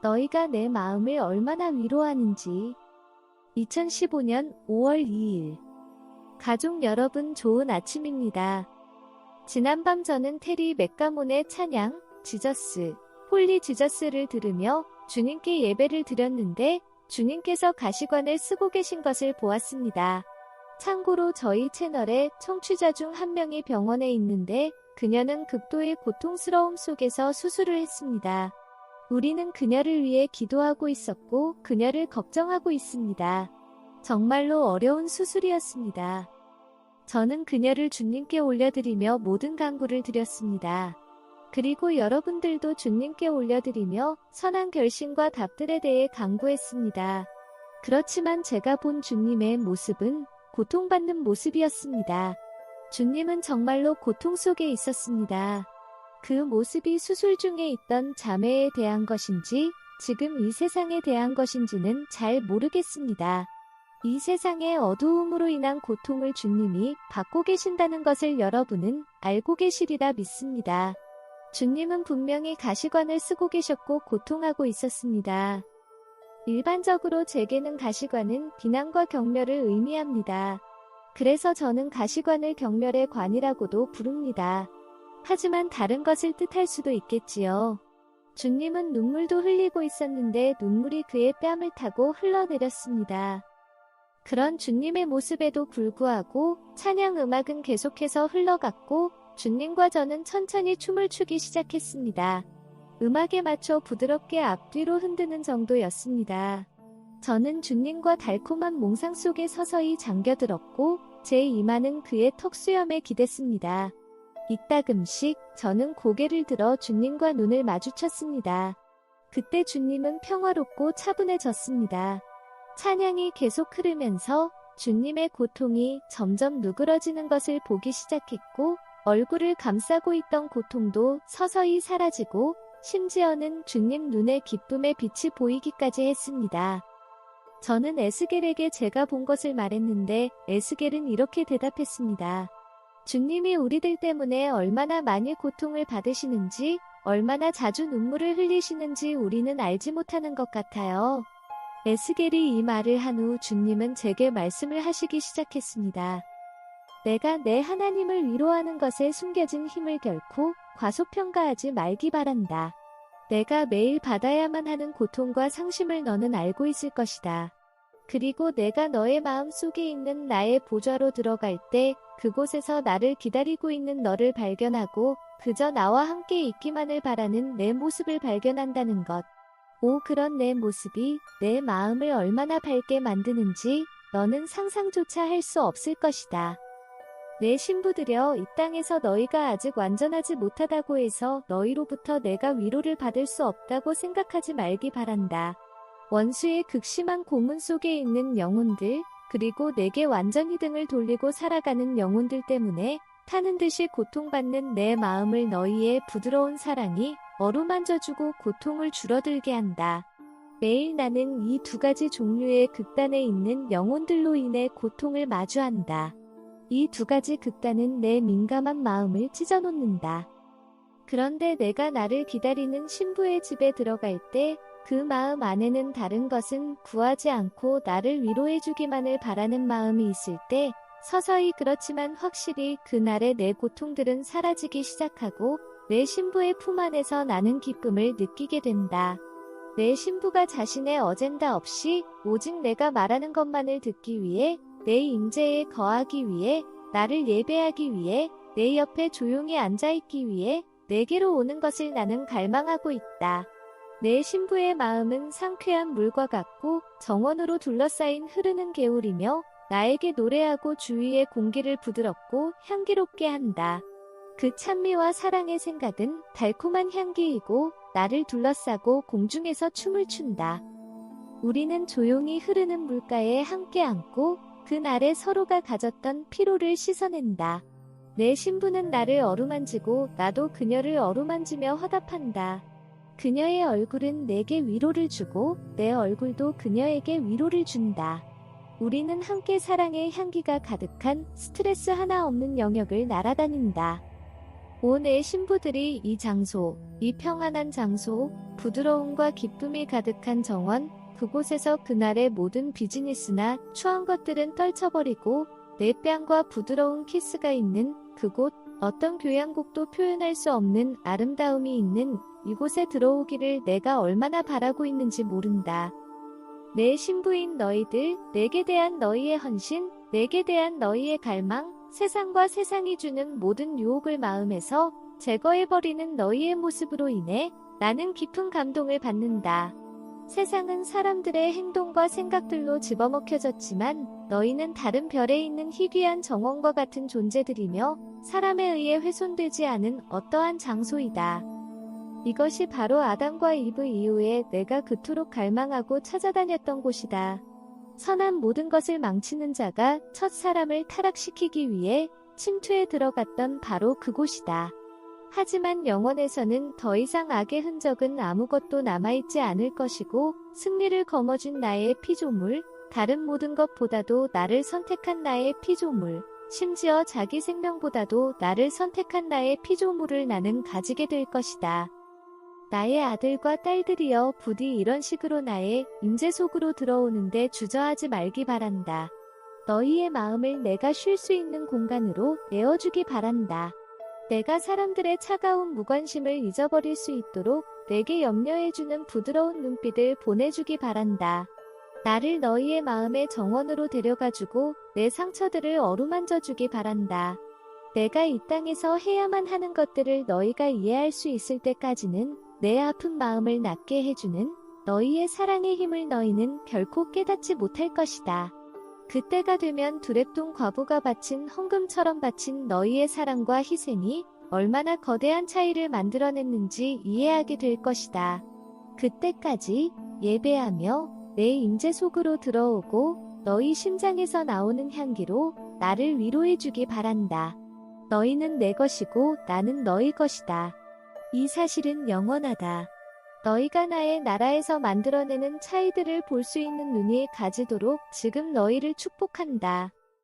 너희가 내 마음을 얼마나 위로하는지. 2015년 5월 2일. 가족 여러분, 좋은 아침입니다. 지난밤 저는 테리 맥가몬의 찬양, 지저스, 홀리 지저스를 들으며 주님께 예배를 드렸는데 주님께서 가시관을 쓰고 계신 것을 보았습니다. 참고로 저희 채널에 청취자 중 한 명이 병원에 있는데 그녀는 극도의 고통스러움 속에서 수술을 했습니다. 우리는 그녀를 위해 기도하고 있었고 그녀를 걱정하고 있습니다. 정말로 어려운 수술이었습니다. 저는 그녀를 주님께 올려드리며 모든 간구를 드렸습니다. 그리고 여러분들도 주님께 올려드리며 선한 결심과 답들에 대해 간구했습니다. 그렇지만 제가 본 주님의 모습은 고통받는 모습이었습니다. 주님은 정말로 고통 속에 있었습니다. 그 모습이 수술 중에 있던 자매에 대한 것인지 지금 이 세상에 대한 것인지는 잘 모르겠습니다. 이 세상의 어두움으로 인한 고통을 주님이 받고 계신다는 것을 여러분은 알고 계시리라 믿습니다. 주님은 분명히 가시관을 쓰고 계셨고 고통하고 있었습니다. 일반적으로 제게는 가시관은 비난과 경멸을 의미합니다. 그래서 저는 가시관을 경멸의 관이라고도 부릅니다. 하지만 다른 것을 뜻할 수도 있겠지요. 주님은 눈물도 흘리고 있었는데 눈물이 그의 뺨을 타고 흘러내렸습니다. 그런 주님의 모습에도 불구하고 찬양 음악은 계속해서 흘러갔고 주님과 저는 천천히 춤을 추기 시작했습니다. 음악에 맞춰 부드럽게 앞뒤로 흔드는 정도였습니다. 저는 주님과 달콤한 몽상 속에 서서히 잠겨들었고 제 이마는 그의 턱수염에 기댔습니다. 이따금씩 저는 고개를 들어 주님과 눈을 마주쳤습니다. 그때 주님은 평화롭고 차분해졌습니다. 찬양이 계속 흐르면서 주님의 고통이 점점 누그러지는 것을 보기 시작했고 얼굴을 감싸고 있던 고통도 서서히 사라지고 심지어는 주님 눈에 기쁨의 빛이 보이기까지 했습니다. 저는 에스겔에게 제가 본 것을 말했는데 에스겔은 이렇게 대답했습니다. 주님이 우리들 때문에 얼마나 많이 고통을 받으시는지, 얼마나 자주 눈물을 흘리시는지 우리는 알지 못하는 것 같아요. 에스겔이 이 말을 한 후 주님은 제게 말씀을 하시기 시작했습니다. 내가 내 하나님을 위로하는 것에 숨겨진 힘을 결코 과소평가하지 말기 바란다. 내가 매일 받아야만 하는 고통과 상심을 너는 알고 있을 것이다. 그리고 내가 너의 마음 속에 있는 나의 보좌로 들어갈 때 그곳에서 나를 기다리고 있는 너를 발견하고 그저 나와 함께 있기만을 바라는 내 모습을 발견한다는 것. 오, 그런 내 모습이 내 마음을 얼마나 밝게 만드는지 너는 상상조차 할 수 없을 것이다. 내 신부들여, 이 땅에서 너희가 아직 완전하지 못하다고 해서 너희로부터 내가 위로를 받을 수 없다고 생각하지 말기 바란다. 원수의 극심한 고문 속에 있는 영혼들, 그리고 내게 완전히 등을 돌리고 살아가는 영혼들 때문에 타는 듯이 고통받는 내 마음을 너희의 부드러운 사랑이 어루만져주고 고통을 줄어들게 한다. 매일 나는 이 두 가지 종류의 극단에 있는 영혼들로 인해 고통을 마주한다. 이 두 가지 극단은 내 민감한 마음을 찢어놓는다. 그런데 내가 나를 기다리는 신부의 집에 들어갈 때 그 마음 안에는 다른 것은 구하지 않고 나를 위로해주기만을 바라는 마음이 있을 때 서서히 그렇지만 확실히 그날의 내 고통들은 사라지기 시작하고 내 신부의 품 안에서 나는 기쁨을 느끼게 된다. 내 신부가 자신의 어젠다 없이 오직 내가 말하는 것만을 듣기 위해 내 임재에 거하기 위해 나를 예배하기 위해 내 옆에 조용히 앉아있기 위해 내게로 오는 것을 나는 갈망하고 있다. 내 신부의 마음은 상쾌한 물과 같고 정원으로 둘러싸인 흐르는 개울이며 나에게 노래하고 주위의 공기를 부드럽고 향기롭게 한다. 그 찬미와 사랑의 생각은 달콤한 향기이고 나를 둘러싸고 공중에서 춤을 춘다. 우리는 조용히 흐르는 물가에 함께 앉고 그날에 서로가 가졌던 피로를 씻어낸다. 내 신부는 나를 어루만지고 나도 그녀를 어루만지며 화답한다. 그녀의 얼굴은 내게 위로를 주고 내 얼굴도 그녀에게 위로를 준다. 우리는 함께 사랑의 향기가 가득한 스트레스 하나 없는 영역을 날아다닌다. 오 내 신부들이 이 장소, 이 평안한 장소, 부드러움과 기쁨이 가득한 정원, 그곳에서 그날의 모든 비즈니스나 추한 것들은 떨쳐버리고 내 뺨과 부드러운 키스가 있는 그곳, 어떤 교향곡도 표현할 수 없는 아름다움이 있는 이곳에 들어오기를 내가 얼마나 바라고 있는지 모른다. 내 신부인 너희들, 내게 대한 너희의 헌신, 내게 대한 너희의 갈망, 세상과 세상이 주는 모든 유혹을 마음에서 제거해버리는 너희의 모습으로 인해 나는 깊은 감동을 받는다. 세상은 사람들의 행동과 생각들로 집어먹혀졌지만 너희는 다른 별에 있는 희귀한 정원과 같은 존재들이며 사람에 의해 훼손되지 않은 어떠한 장소이다. 이것이 바로 아담과 이브 이후에 내가 그토록 갈망하고 찾아다녔던 곳이다. 선한 모든 것을 망치는 자가 첫 사람을 타락시키기 위해 침투에 들어갔던 바로 그곳이다. 하지만 영원에서는 더 이상 악의 흔적은 아무것도 남아있지 않을 것이고 승리를 거머쥔 나의 피조물, 다른 모든 것보다도 나를 선택한 나의 피조물, 심지어 자기 생명보다도 나를 선택한 나의 피조물을 나는 가지게 될 것이다. 나의 아들과 딸들이여 부디 이런 식으로 나의 임재 속으로 들어오는데 주저하지 말기 바란다. 너희의 마음을 내가 쉴 수 있는 공간으로 내어주기 바란다. 내가 사람들의 차가운 무관심을 잊어버릴 수 있도록 내게 염려해주는 부드러운 눈빛을 보내주기 바란다. 나를 너희의 마음의 정원으로 데려가주고 내 상처들을 어루만져주기 바란다. 내가 이 땅에서 해야만 하는 것들을 너희가 이해할 수 있을 때까지는 내 아픈 마음을 낫게 해주는 너희의 사랑의 힘을 너희는 결코 깨닫지 못할 것이다. 그때가 되면 두랩돈 과부가 바친 헌금처럼 바친 너희의 사랑과 희생이 얼마나 거대한 차이를 만들어냈는지 이해하게 될 것이다. 그때까지 예배하며 내 임재 속으로 들어오고 너희 심장에서 나오는 향기로 나를 위로해주기 바란다. 너희는 내 것이고 나는 너희 것이다. 이 사실은 영원하다. 너희가 나의 나라에서 만들어내는 차이들을 볼 수 있는 눈이 가지도록 지금 너희를 축복한다.